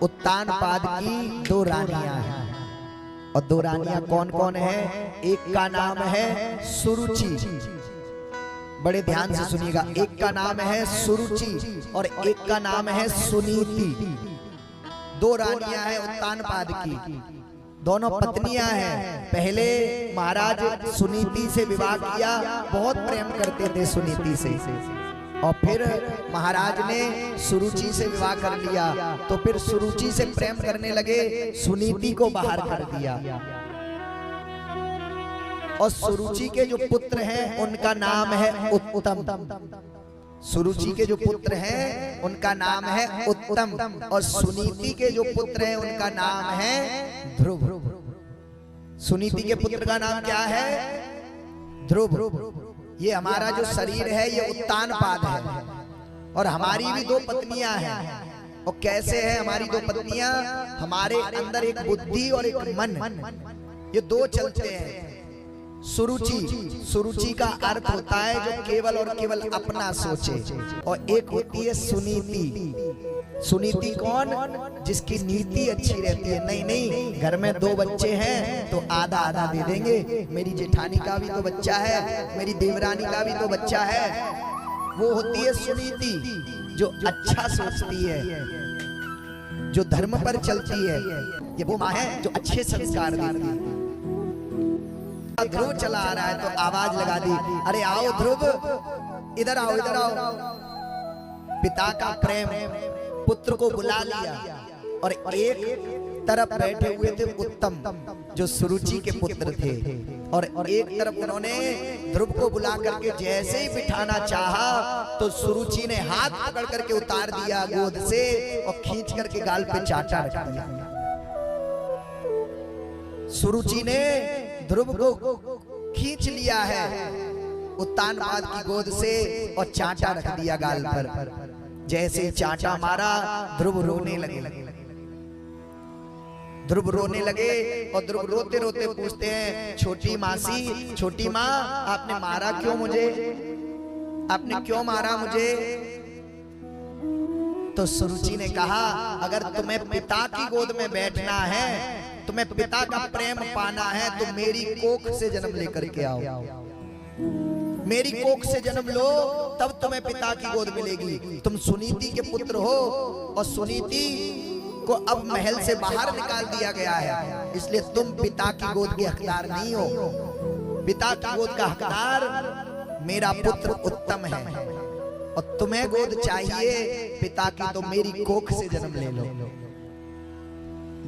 उत्तानपाद की दो रानियां हैं और दो रानियां कौन कौन है? एक का नाम है सुरुचि, बड़े ध्यान से सुनिएगा। एक का नाम है सुरुचि और एक का नाम है सुनीति। दो रानियां हैं उत्तानपाद की, दोनों पत्नियां हैं। पहले महाराज सुनीति से विवाह किया, बहुत प्रेम करते थे सुनीति से, और फिर महाराज ने सुरुचि से विवाह कर लिया। तो फिर सुरुचि से प्रेम करने लगे, सुनीति को बाहर कर दिया। और सुरुचि के जो पुत्र हैं उनका नाम है उत्तम। सुरुचि के जो पुत्र हैं उनका नाम है उत्तम, और सुनीति के जो पुत्र हैं उनका नाम है ध्रुव। सुनीति के पुत्र का नाम क्या है? ध्रुव। ये हमारा जो शरीर है ये उत्तानपाद है, और हमारी भी दो पत्नियां हैं। और कैसे है हमारी दो पत्नियां? हमारे अंदर एक बुद्धि और एक मन, ये दो चलते हैं। सुरुचि का अर्थ होता है जो केवल और केवल अपना सोचे, और एक होती है सुनीति। सुनीति कौन? जिसकी नीति अच्छी रहती है। नहीं, घर में दो बच्चे हैं तो आधा आधा दे देंगे, मेरी जेठानी का भी तो बच्चा है, मेरी देवरानी का भी तो बच्चा है। वो होती है सुनीति, जो अच्छा सोचती है, जो धर्म पर चलती है। ये वो माँ है जो अच्छे संस्कार देती है। ध्रुव चला आ रहा है तो आवाज लगा दी, अरे आओ ध्रुव, इधर आओ, इधर आओ। पिता का प्रेम पुत्र को बुला लिया, और एक तरफ बैठे हुए थे उत्तम जो सुरुचि के पुत्र थे, और एक तरफ उन्होंने ध्रुव को बुला करके जैसे ही बिठाना चाहा तो सुरुचि ने हाथ पकड़ करके उतार दिया गोद से और खींच करके गाल पे चाटा रख दिया। सुरुचि ने ध्रुव को खींच लिया है उत्तानपाद की गोद से और चाटा रख दिया गाल पर। जैसे चाटा मारा ध्रुव रोने लगे। ध्रुव रोने लगे और ध्रुव रोते रोते पूछते हैं, छोटी मासी, छोटी माँ, आपने मारा क्यों मुझे? आपने क्यों मारा मुझे? तो सुरुचि ने कहा, अगर तुम्हें पिता की गोद में बैठना है, तुम्हें पिता का प्रेम पाना है, तो मेरी कोख से जन्म लेकर के आओ। मेरी कोख से जन्म लो, तब तुम्हें पिता की गोद मिलेगी। तुम सुनीति के पुत्र हो, और सुनीति को अब महल से बाहर निकाल दिया गया है, इसलिए तुम पिता की गोद के हकदार नहीं हो। पिता की गोद का हकदार मेरा पुत्र उत्तम है, और तुम्हें गोद चाहिए पिता की, तो मेरी कोख से जन्म ले लो।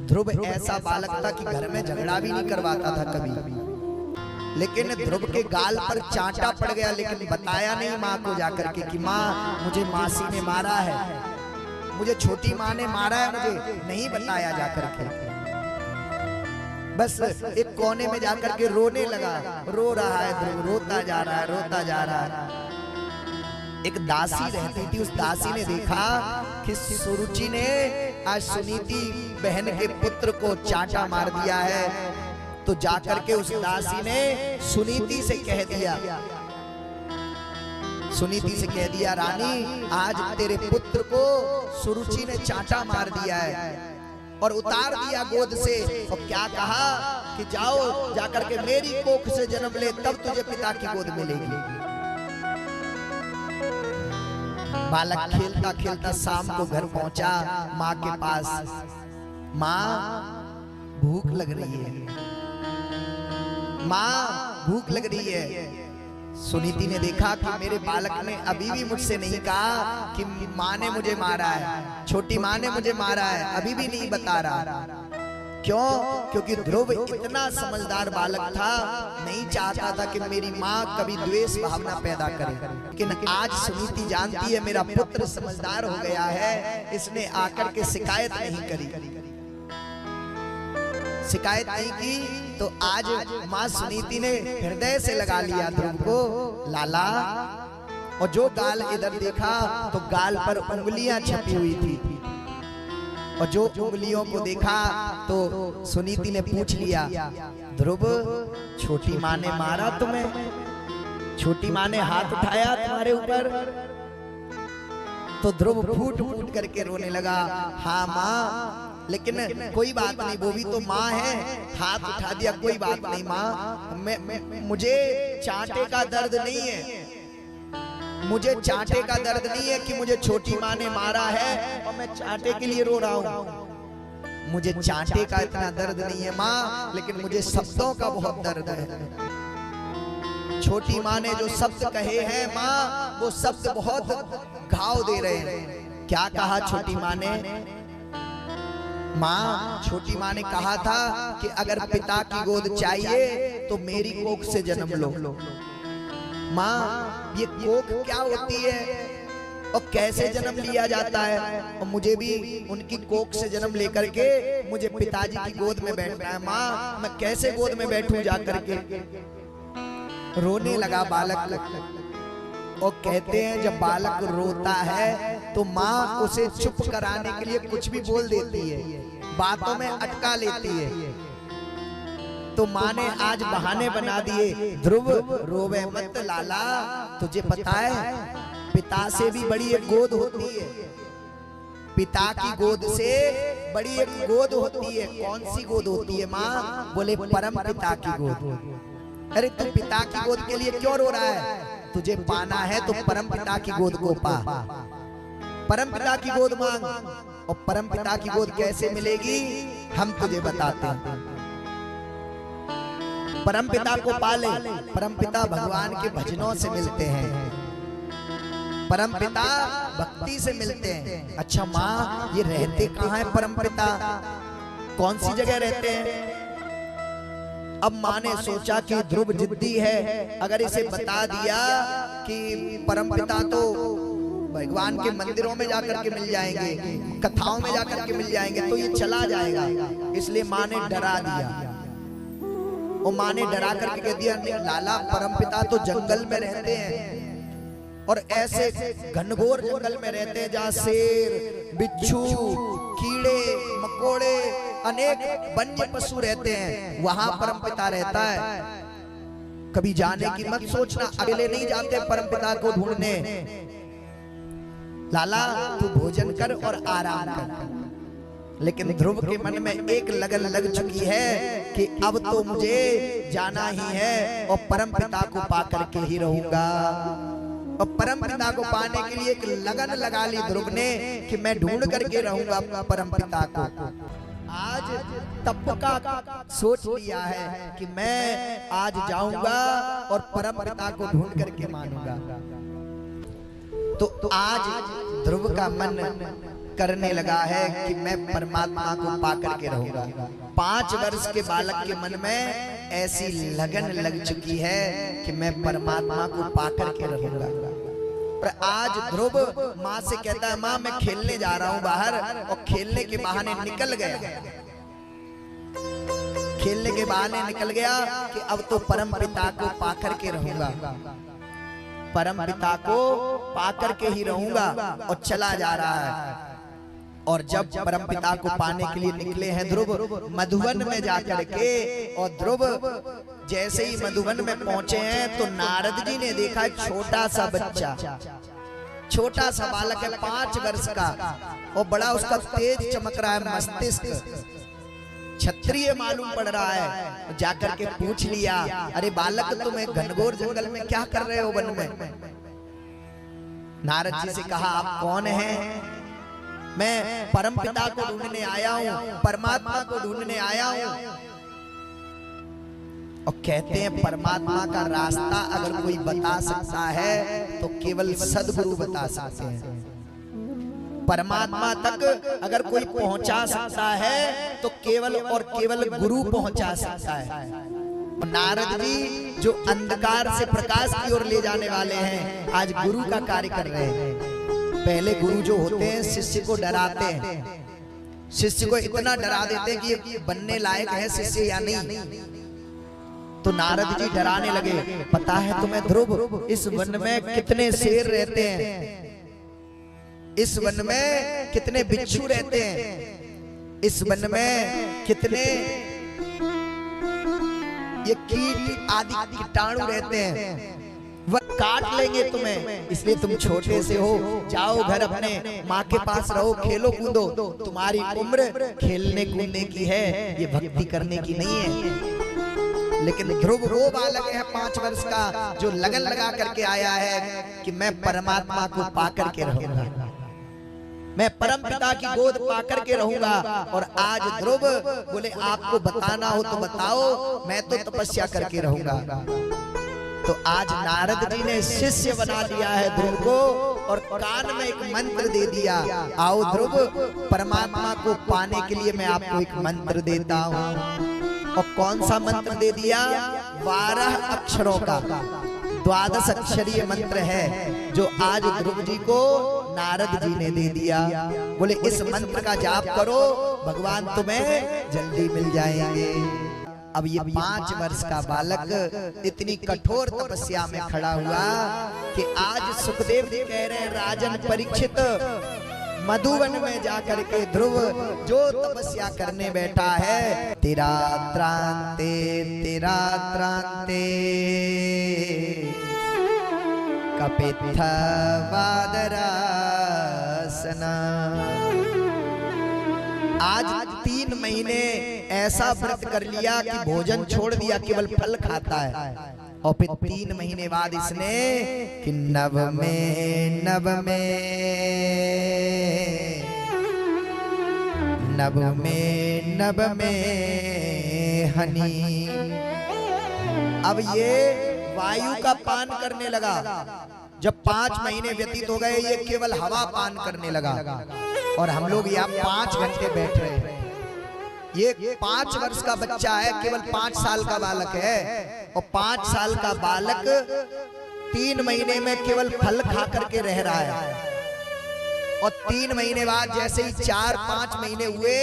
ध्रुव ऐसा बालक था कि घर में झगड़ा भी नहीं करवाता था कभी, लेकिन ध्रुव के गाल पर चांटा पड़ गया, लेकिन बताया नहीं माँ को जाकर के कि माँ, मुझे मासी ने मारा है, मुझे छोटी माँ ने मारा है, मुझे नहीं बताया जाकर के। बस एक कोने में जाकर के रोने लगा। रो रहा है ध्रुव, रोता जा रहा है, रोता जा रहा है। एक दासी रहती थी, उस दासी ने देखा कि सुरुचि ने आज सुनीति बहन के पुत्र को चाटा मार दिया है, तो जाकर के उस दासी ने सुनीति से कह दिया, रानी, आज तेरे पुत्र को सुरुचि ने चाटा मार दिया है, और उतार दिया गोद से, और क्या कहा कि जाओ जाकर के मेरी कोख से जन्म ले, तब तुझे पिता की गोद मिलेगी। बालक खेलता खेलता शाम को घर पहुंचा माँ के पास। माँ, भूख लग रही है, माँ भूख लग रही है। सुनीति ने देखा कि मेरे बालक ने अभी भी मुझसे नहीं कहा कि माँ ने मुझे मारा है, छोटी माँ ने मुझे मारा है, अभी भी नहीं बता रहा। क्यों? क्योंकि ध्रुव इतना समझदार बालक था, नहीं चाहता था कि मेरी माँ कभी द्वेष भावना पैदा करे। लेकिन आज सुनीति जानती है मेरा पुत्र समझदार हो गया है, इसने आकर के शिकायत नहीं करी, शिकायत नहीं की। तो आज माँ सुनीति ने हृदय से लगा लिया ध्रुव को, लाला। और जो गाल इधर देखा तो गाल पर उंगलियां छपी हुई थी, और जो उंगलियों को देखा तो सुनीति ने पूछ लिया, ध्रुव, छोटी माँ ने मारा तुम्हें? छोटी माँ ने हाथ उठाया तुम्हारे ऊपर? तो ध्रुव फूट फूट करके रोने लगा। हाँ माँ, लेकिन कोई बात नहीं, वो भी तो माँ है। हाथ उठा दिया, कोई बात नहीं माँ, मुझे चांटे का दर्द नहीं है, मुझे चांटे का दर्द नहीं है कि मुझे छोटी माँ ने मारा है और मैं चांटे के लिए रो रहा हूँ। मुझे चांटे का इतना दर्द नहीं है माँ, लेकिन मुझे शब्दों का बहुत दर्द है। छोटी माँ ने जो शब्द कहे हैं माँ, वो शब्द बहुत घाव दे रहे हैं। क्या कहा छोटी माँ ने? माँ, छोटी माँ ने कहा था कि अगर पिता की गोद चाहिए तो मेरी कोख से जन्म लो। माँ, ये कोख क्या होती है और कैसे जन्म लिया जाता है? और मुझे भी उनकी कोख से जन्म लेकर के मुझे पिताजी की गोद में बैठना है। माँ, मैं कैसे गोद में बैठूं जाकर के? रोने लगा बालक। और कहते हैं जब बालक रोता है तो माँ उसे चुप कराने के लिए कुछ भी बोल देती है, बातों में अटका लेती है। तो माँ ने आज बहाने बना दिए, ध्रुव रोवे मत लाला, तुझे पता है पिता से भी बड़ी एक गोद होती है, पिता की गोद से बड़ी एक गोद होती है। कौन सी गोद होती है माँ? बोले परम पिता की गोद। अरे तू पिता की गोद के लिए क्यों रो रहा है? तुझे पाना है तो परम पिता की गोद को पा, परम पिता की गोद मांग। और परम पिता की गोद कैसे मिलेगी हम तुझे बताते हैं। परम पिता को पाले, परम पिता भगवान के भजनों से मिलते हैं, परम पिता भक्ति से मिलते हैं। अच्छा माँ, ये रहते कहाँ हैं परम पिता? कौन सी जगह रहते हैं? अब माँ ने सोचा कि ध्रुव जिद्दी है, अगर इसे बता दिया कि परमपिता तो भगवान के मंदिरों में जाकर के मिल जाएंगे, कथाओं में जाकर के मिल जाएंगे, तो ये चला जाएगा। इसलिए माँ ने डरा दिया। और माँ ने डरा करके कह दिया, लाला परमपिता तो जंगल में रहते हैं, और ऐसे घनघोर जंगल में रहते हैं जहाँ शेर, बिच्छू, कीड़े मकोड़े, अनेक वन्य पशु रहते हैं, वहां परमपिता रहता है। कभी जाने की मत सोचना, अकेले नहीं जाते परमपिता को ढूंढने। लाला तू भोजन कर और आराम कर। लेकिन ध्रुव के मन में एक लगन लग चुकी है कि अब तो मुझे जाना ही है और परमपिता को पा करके ही रहूंगा। और परमपिता को पाने के लिए एक लगन लगा ली ध्रुव ने कि मैं ढूंढ करके रहूंगा परमपिता को। आज तप का सोच लिया है कि मैं आज जाऊंगा और परमपिता को ढूंढ करके मानूंगा। तो आज ध्रुव का मन करने लगा है कि मैं परमात्मा को पा करके रहूंगा। 5 वर्ष के बालक के मन में ऐसी लगन लग चुकी है कि मैं परमात्मा को पा करके रहूंगा। पर आज ध्रुव माँ से कहता है, माँ मैं खेलने जा रहा हूँ बाहर, और खेलने के बहाने निकल गया, खेलने के बहाने निकल गया कि अब तो परम पिता को पाकर के रहूंगा, परम पिता को पाकर के ही रहूंगा। और चला जा रहा है। और जब परम पिता को पाने के लिए निकले हैं ध्रुव मधुवन में जाकर के, और ध्रुव जैसे ही मधुवन में पहुंचे हैं तो नारद जी ने देखा छोटा सा बच्चा, छोटा सा बालक है 5 वर्ष का, और बड़ा उसका तेज चमक रहा है मस्तिष्क, क्षत्रिय मालूम पड़ रहा है। जाकर के पूछ लिया, अरे बालक तुम घनघोर जंगल में क्या कर रहे हो वन में? नारद जी से कहा, आप कौन हैं? मैं परमपिता को ढूंढने आया हूँ, परमात्मा को ढूंढने आया हूँ। और कहते हैं परमात्मा का रास्ता अगर कोई बता सकता है तो केवल सद्गुरु बता सकते हैं। परमात्मा तक अगर कोई पहुंचा सकता है तो केवल और केवल गुरु पहुंचा सकता है। नारद जी जो अंधकार से प्रकाश की ओर ले जाने वाले हैं, आज गुरु का कार्य कर रहे हैं। पहले गुरु जो होते हैं शिष्य को डराते हैं, शिष्य को इतना डरा देते हैं कि ये बनने लायक है शिष्य या नहीं। तो नारद जी डराने लगे, पता है तुम्हें ध्रुव इस वन में कितने शेर रहते हैं, इस वन में कितने बिच्छू रहते हैं, इस वन में कितने ये कीट आदि कीटाणु रहते हैं। काट लेंगे तुम्हें, इसलिए तुम छोटे से हो, जाओ घर अपने माँ के पास रहो, खेलो कूदो, तुम्हारी उम्र खेलने कूदने की है, ये भक्ति करने की नहीं है। लेकिन ध्रुव वो बालक है 5 वर्ष का जो लगन लगा करके आया है कि मैं परमात्मा को पाकर के रहूंगा, मैं परम पिता की गोद पाकर के रहूंगा। और आज ध्रुव बोले आपको बताना हो तो बताओ, मैं तो तपस्या करके रहूंगा। तो आज नारद जी ने शिष्य बना लिया है ध्रुव को और कान में एक मंत्र दे दिया, आओ ध्रुव परमात्मा को पाने के लिए मैं आपको एक मंत्र देता हूँ। और कौन सा मंत्र दे दिया? 12 अक्षरों का 12 अक्षरीय मंत्र है जो आज ध्रुव जी को नारद जी ने दे दिया। बोले इस मंत्र का जाप करो, भगवान तुम्हें जल्दी मिल जाएंगे। अब ये 5 वर्ष का बालक इतनी कठोर तपस्या में खड़ा हुआ कि आज सुखदेव जी कह रहे हैं राजन परीक्षित मधुवन में जाकर के ध्रुव जो तपस्या करने बैठा है, तेरा त्रांते कपित्थ वादरासना। आज 3 महीने ऐसा व्रत कर लिया कि भोजन छोड़ दिया, केवल फल खाता है। और फिर 3 महीने बाद इसने कि नभ में हनी, अब ये वायु का पान करने लगा। जब 5 महीने व्यतीत हो गए ये केवल हवा पान करने लगा। और हम लोग यहाँ 5 घंटे बैठ रहे हैं। ये 5 वर्ष का बच्चा है, केवल 5 साल का बालक है। और 5 साल का बालक 3 महीने में केवल फल खा करके रह रहा है। और 3 महीने बाद जैसे ही 4-5 महीने हुए,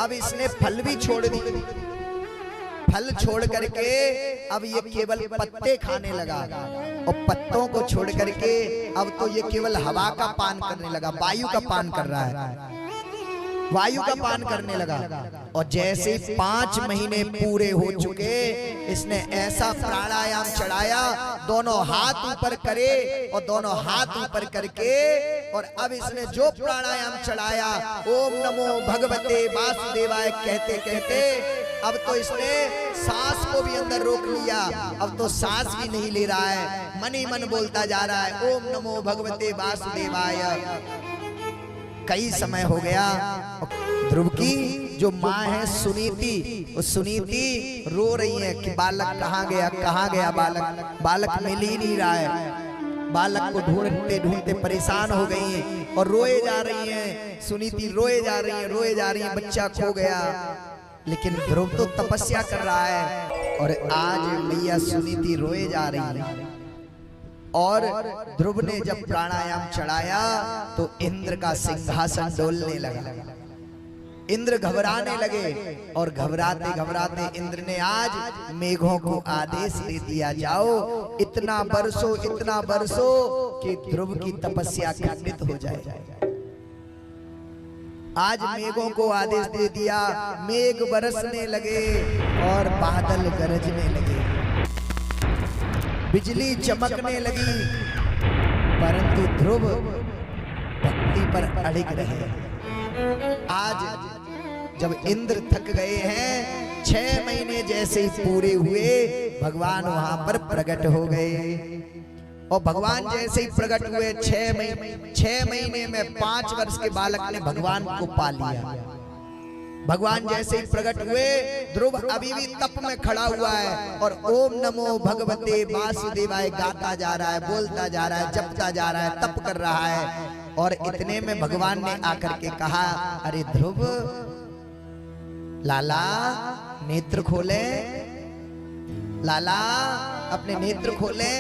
अब इसने फल भी छोड़ दी। फल छोड़ करके अब ये केवल पत्ते खाने लगा। और पत्तों को छोड़ करके अब तो ये केवल हवा का पान करने लगा, वायु का पान कर रहा है, वायु का पान करने लगा। और जैसे 5 महीने पूरे हो चुके, इसने ऐसा प्राणायाम चढ़ाया, दोनों हाथ ऊपर करे और दोनों हाथ ऊपर करके, और अब इसने जो प्राणायाम चढ़ाया, ओम नमो भगवते वासुदेवाय कहते कहते अब तो इसने सांस को भी अंदर रोक लिया। अब तो सांस भी नहीं ले रहा है, मन ही मन बोलता जा रहा है ओम नमो भगवते वासुदेवाय। कई समय हो गया। ध्रुव की जो माँ है सुनीति, वो सुनीति रो रही है कि बालक कहाँ गया, कहाँ गया बालक, बालक मिल ही नहीं रहा है। बालक को ढूंढते ढूंढते परेशान हो गई है और रोए जा रही हैं। सुनीति रोए जा रही है, रोए जा रही है, बच्चा खो गया। लेकिन ध्रुव तो तपस्या कर रहा है और आज मैया सुनीति रोए जा रही है। और ध्रुव ने जब प्राणायाम चढ़ाया तो इंद्र का सिंहासन डोलने लगा। इंद्र घबराने लगे और घबराते घबराते इंद्र ने आज मेघों को आदेश दे दिया, जाओ इतना बरसो कि ध्रुव की तपस्या खंडित हो जाए। आज मेघों को आदेश दे दिया, मेघ बरसने लगे और बादल गरजने लगे, बिजली चमकने लगी, परंतु ध्रुव भक्ति पर अड़िग रहे। आज जब इंद्र थक गए हैं, 6 महीने जैसे ही पूरे हुए, भगवान वहां पर प्रकट हो गए। और भगवान जैसे ही प्रकट हुए 6 महीने में 5 वर्ष के बालक ने भगवान को पा लिया। भगवान जैसे ही प्रकट हुए, ध्रुव अभी भी तप में खड़ा हुआ है और ओम नमो भगवते वासुदेवाय गाता जा रहा है, बोलता जा रहा है, जपता जा रहा है, तप कर रहा है। और इतने में भगवान ने आकर के कहा, अरे ध्रुव लाला नेत्र खोले, लाला अपने नेत्र खोले।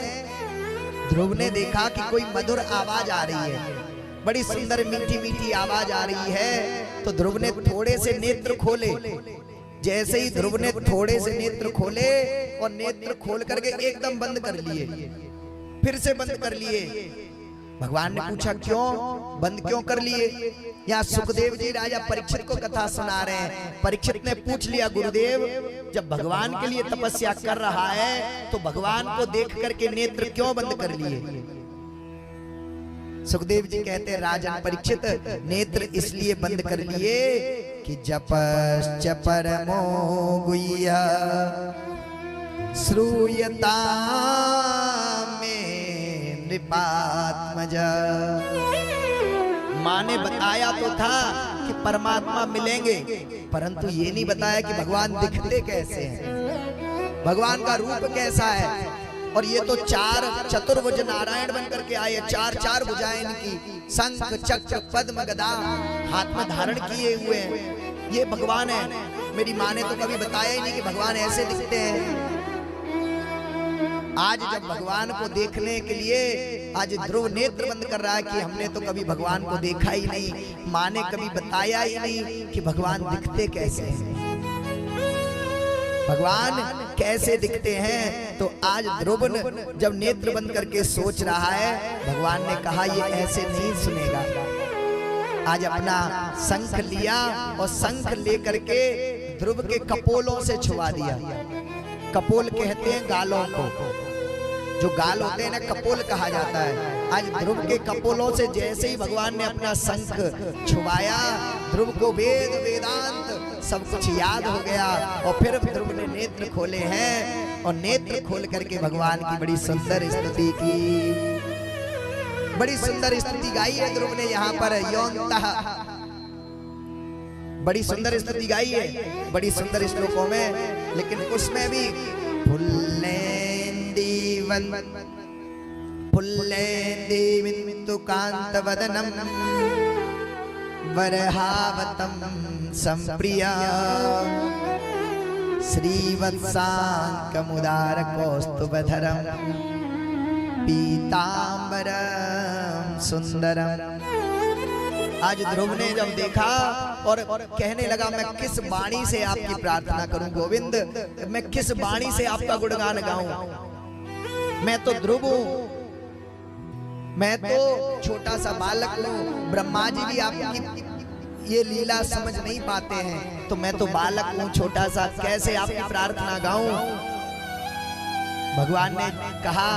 ध्रुव ने देखा कि कोई मधुर आवाज आ रही है, बड़ी सुंदर मीठी मीठी आवाज आ रही है। तो ध्रुव ने थोड़े से नेत्र खोले। जैसे ही ध्रुव ने थोड़े से नेत्र खोले और नेत्र खोल करके एकदम बंद कर लिए, फिर से बंद कर लिए। भगवान ने पूछा क्यों बंद क्यों कर लिए? यहाँ सुखदेव जी राजा परीक्षित को कथा सुना रहे हैं। परीक्षित ने पूछ लिया, गुरुदेव जब भगवान के लिए तपस्या कर रहा है तो भगवान को देख करके नेत्र क्यों बंद कर लिए? सुखदेव जी कहते हैं, राजन परीक्षित नेत्र इसलिए बंद कर लिए कि जपश्च परमो गुह्य श्रूयता में नृपात्मज। माँ ने बताया तो था कि परमात्मा मिलेंगे, परंतु ये नहीं बताया कि भगवान दिखते कैसे हैं, भगवान का रूप कैसा है। और ये तो चार चतुर्भुज नारायण बन करके आए, चार चार भुजाएं इनकी, शंख चक्र पद्म गदा हाथ में धारण किए हुए हैं, ये भगवान है। मेरी माँ ने तो कभी बताया ही नहीं कि भगवान ऐसे दिखते हैं। आज जब भगवान को देखने के लिए आज ध्रुव नेत्र बंद कर रहा है कि हमने तो कभी भगवान को देखा ही नहीं, माँ ने कभी बताया ही नहीं कि भगवान दिखते कैसे हैं, भगवान कैसे दिखते हैं। तो आज ध्रुव जब नेत्र बंद करके सोच रहा है, भगवान ने कहा ये ऐसे नहीं सुनेगा। आज अपना शंख लिया और शंख लेकर के ध्रुव के कपोलों से छुआ दिया। कपोल कहते हैं गालों को, जो गाल होते हैं ना कपोल कहा जाता है। आज ध्रुव के कपोलों से जैसे ही भगवान ने अपना शंख छुआया, ध्रुव को वेद वेदांत सब कुछ याद हो गया। और फिर ध्रुव ने नेत्र खोले हैं और नेत्र खोल करके भगवान की बड़ी सुंदर स्तुति की, बड़ी सुंदर स्तुति गाई है ध्रुव ने यहाँ पर। यौनतः बड़ी सुंदर स्तुति गाई है, बड़ी सुंदर श्लोकों में, लेकिन उसमें भी फुल्लेन्दीविन्तु कांतवदनम वरहावतम संप्रिया श्रीवत्सांकमुदार कौस्तुभधरम पीतांबरम सुंदरम। आज ध्रुव ने जब देखा और कहने लगा, मैं किस वाणी से आपकी प्रार्थना करूं गोविंद, मैं किस वाणी से आपका गुणगान गाऊं। मैं तो ध्रुव हूं, मैं तो छोटा सा बालक हूं, ब्रह्मा जी भी आपकी ये लीला समझ नहीं पाते हैं, तो मैं तो बालक हूं छोटा सा, कैसे आपकी प्रार्थना गाऊं। भगवान ने कहा,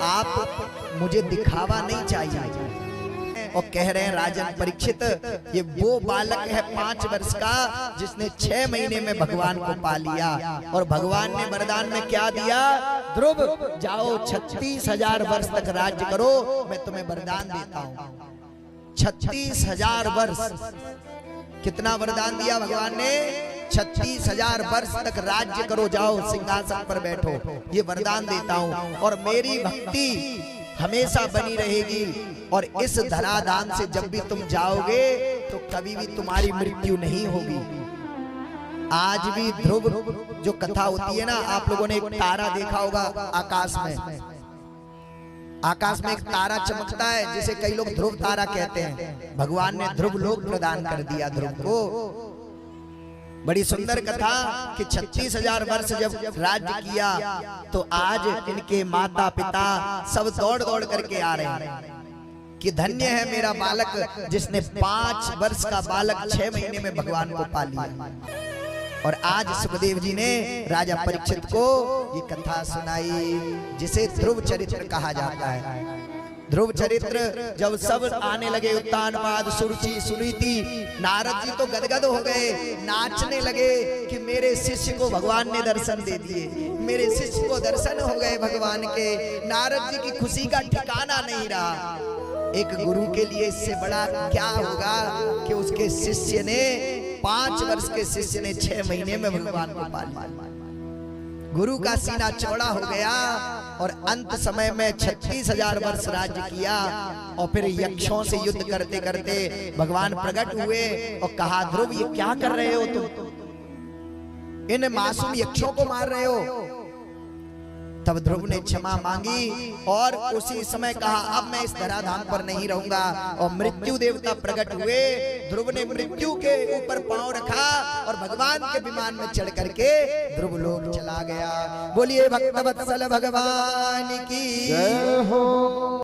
आप मुझे दिखावा नहीं चाहिए। और कह रहे हैं, राजन परीक्षित ये वो बालक है 5 वर्ष का जिसने 6 महीने में भगवान को पा लिया। और भगवान ने वरदान में क्या दिया, ध्रुव जाओ 36,000 वर्ष तक राज्य करो, मैं तुम्हें वरदान देता हूं। 36,000 वर्ष, कितना वरदान दिया भगवान ने, 36,000 वर्ष तक राज्य करो, जाओ सिंहासन पर बैठो, ये वरदान देता हूं। और मेरी भक्ति हमेशा बनी रहेगी, और इस धराधाम से जब भी तुम जाओगे तो कभी भी तुम्हारी मृत्यु नहीं होगी। आज भी ध्रुव जो कथा होती है ना, आप लोगों ने एक तारा देखा होगा आकाश में, आकाश में एक तारा चमकता है जिसे कई लोग ध्रुव तारा कहते हैं। भगवान ने ध्रुव लोक प्रदान कर दिया ध्रुव को। बड़ी सुंदर कथा कि 36,000 वर्ष जब राज्य किया तो आज इनके माता पिता सब दौड़ दौड़ करके आ रहे हैं कि धन्य है मेरा बालक जिसने 5 वर्ष का बालक 6 महीने में भगवान को पा लिया। और आज सुखदेव जी ने राजा परीक्षित को ये कथा सुनाई जिसे ध्रुव चरित्र कहा जाता है। ध्रुव चरित्र जब सब आने लगे, उत्तानपाद सुरुचि सुनीति, नारद जी तो गदगद हो गए, नाचने लगे कि मेरे शिष्य को भगवान ने दर्शन दे दिए, मेरे शिष्य को दर्शन हो गए भगवान के। नारद जी की खुशी का ठिकाना नहीं रहा। एक गुरु के लिए इससे बड़ा क्या होगा कि उसके शिष्य ने 5 वर्ष के शिष्य ने 6 महीने में भगवान को पा लिया। गुरु का सीना चौड़ा हो गया और अंत समय में 36,000 वर्ष राज्य किया। और फिर यक्षों से युद्ध करते करते भगवान प्रकट हुए और कहा, ध्रुव ये क्या कर रहे हो तुम, इन मासूम यक्षों को मार रहे हो। तब ध्रुव ने क्षमा मांगी और उसी समय कहा, अब मैं इस धराधाम पर नहीं रहूंगा। और मृत्यु देवता प्रकट हुए, ध्रुव ने मृत्यु के ऊपर पांव रखा और भगवान के विमान में चढ़ करके ध्रुव लोक चला गया। बोलिए भक्तवत्सल भगवान की जय हो।